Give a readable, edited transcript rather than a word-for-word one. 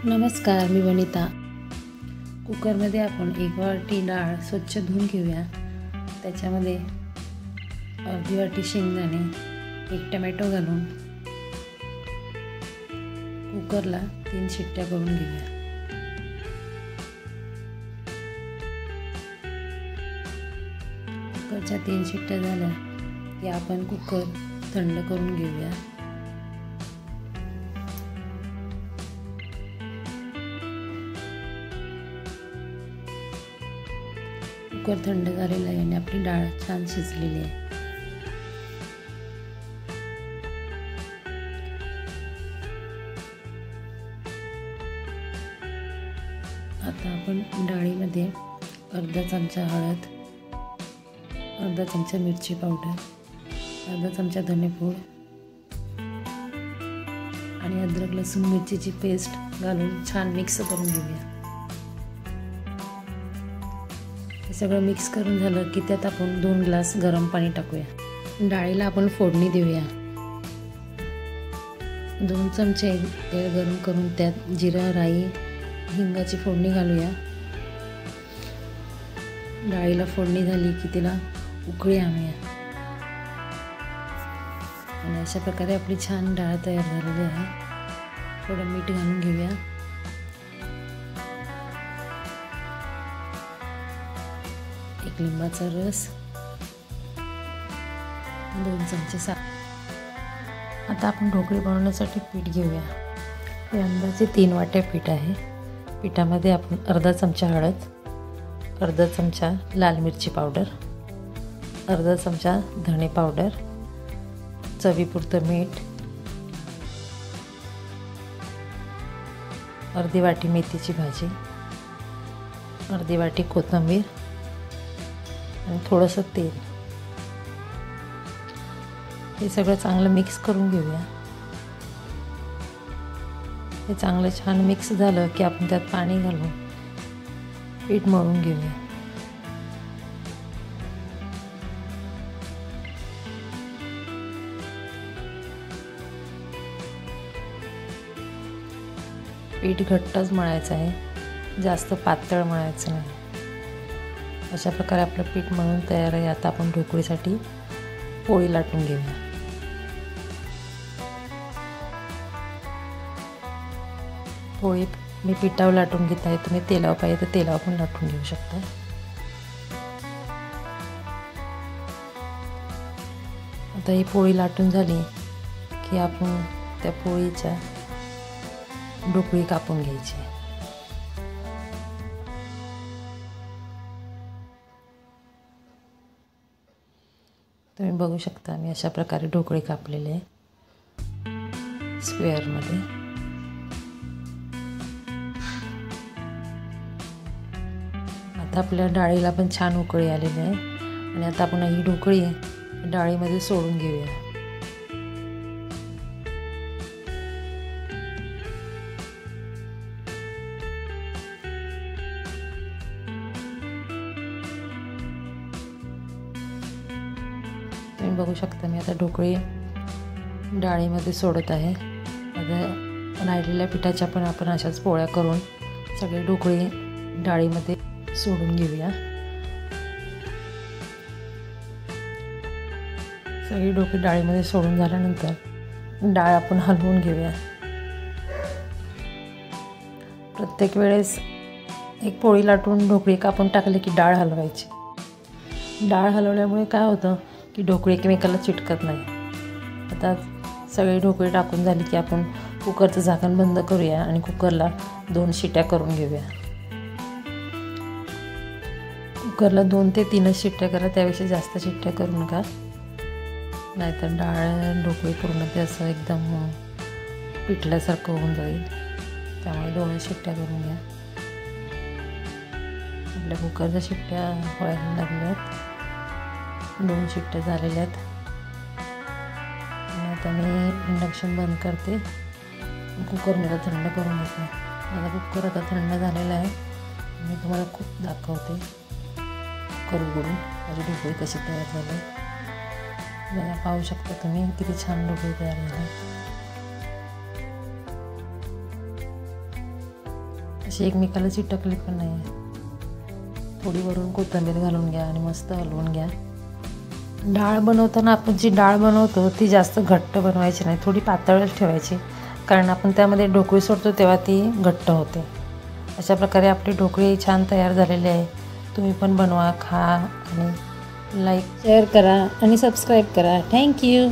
नमस्कार, मी वनिता। कुकरमध्ये आपण 1 वाटी डाळ स्वच्छ धुवून घेऊया। त्याच्यामध्ये अर्धी वाटी शेंगदाणे, 1 टोमॅटो घालून कुकरला 3 शिट्ट्या करून घेऊया। कुकरच्या 3 शिट्ट्या झाल्या की आपण कुकर थंड करून घेऊया। कुकर थंड झालेला आहे आणि आपली डाळ छान शिजलेली आहे। आता आपण डाळीमध्ये अर्धा चमचा हळद, अर्धा चमचा मिरची पावडर, अर्धा चमचा धनेपूड आणि अद्रक लसूण मिरचीची पेस्ट घालून छान मिक्स करून घेऊया। हे सगळं मिक्स करून झालं की त्यात आपण 2 ग्लास गरम पाणी टाकूया। डाळीला आपण फोडणी देऊया। 2 चमचे तेल गरम करून त्यात जिरा, राई, हिंगाची फोडणी घालूया। डाळीला फोडणी झाली की तिला उकळी आणूया आणि अशा प्रकारे आपली छान डाळ तयार झालेली आहे। थोडं मीठ घालून घेऊया। एक लिंबाचा रस, 2 चमचे साखर। आता आपण ढोकळी बनवण्यासाठी पीठ घेऊया। हे अंदाजे 3 वाट्या पीठ आहे। पिठामध्ये आपण अर्धा चमचा हळद, अर्धा चमचा लाल मिरची पावडर, अर्धा चमचा धणे पावडर, चवीपुरतं मीठ, अर्धी वाटी मेथीची भाजी, अर्धी वाटी कोथिंबीर आणि थोडंसं तेल, हे सगळं चांगलं मिक्स करून घेऊया। हे चांगलं छान मिक्स झालं की आपण त्यात पाणी घालून पीठ मळून घेऊया। पीठ घट्टच मळायचं आहे, जास्त पातळ मळायचं नाही। अशा प्रकारे आपलं पीठ मळून तयार आहे। आता आपण ढोकळीसाठी पोळी लाटून घेऊया। पोळी मी पिठावर लाटून घेत आहे, तुम्ही तेलावर पाहिजे तर तेलावर पण लाटून घेऊ शकता। आता ही पोळी लाटून झाली की आपण त्या पोळीच्या ढोकळी कापून घ्यायची। तुम्ही बघू शकता मी अशा प्रकारे ढोकळी कापलेले आहे स्क्वेअरमध्ये। आता आपल्या डाळीला पण छान उकळी आलेली आहे आणि आता आपण ही ढोकळी डाळीमध्ये सोडून घेऊया। तुम्ही बघू शकता मी आता ढोकळी डाळीमध्ये सोडत आहे। आता राहिलेल्या पिठाच्या पण आपण अशाच पोळ्या करून सगळी ढोकळी डाळीमध्ये सोडून घेऊया। सगळी ढोकळी डाळीमध्ये सोडून झाल्यानंतर डाळ आपण हलवून घेऊया। प्रत्येक वेळेस एक पोळी लाटून ढोकळी कापून टाकली की डाळ हलवायची। डाळ हलवल्यामुळे काय होतं की ढोकळी एकमेकाला चिटकत नाही। आता सगळी ढोकळी टाकून झाली की आपण कुकरचं झाकण बंद करूया आणि कुकरला 2 शिट्ट्या करून घेऊया। कुकरला 2 ते 3 शिट्ट्या करा, त्यापेक्षा जास्त शिट्ट्या करू नका, नाहीतर डाळ ढोकळी पूर्ण ते असं एकदम पिठल्यासारखं होऊन जाईल। त्यामुळे 2 शिट्ट्या करून घ्या। आपल्या कुकरच्या शिट्ट्या व्हायला लागल्यात, 2 शिट्ट्या झालेल्या आहेत। आता मी इंडक्शन बंद करते, कुकर मला थंड करून घेते। माझा कुकर आता थंड झालेला आहे, मी तुम्हाला खूप दाखवते कुकर उघडून माझी ढोकळी कशी तयार झाली। बघा, पाहू शकता तुम्ही किती छान ढोकळी तयार झाली। अशी एकमेकाला चिटकली पण नाही. थोडी वरून कोथिंबीर घालून घ्या आणि मस्त हलवून घ्या. डाळ बनवताना आपण जी डाळ बनवतो ती जास्त घट्ट बनवायची नाही, थोडी पातळच ठेवायची, कारण आपण त्यामध्ये ढोकळी सोडतो तेव्हा ती घट्ट होते. अशा प्रकारे आपली ढोकळी छान तयार झालेली आहे. तुम्ही पण बनवा, खा आणि लाईक शेअर करा आणि सबस्क्राईब करा. थँक्यू.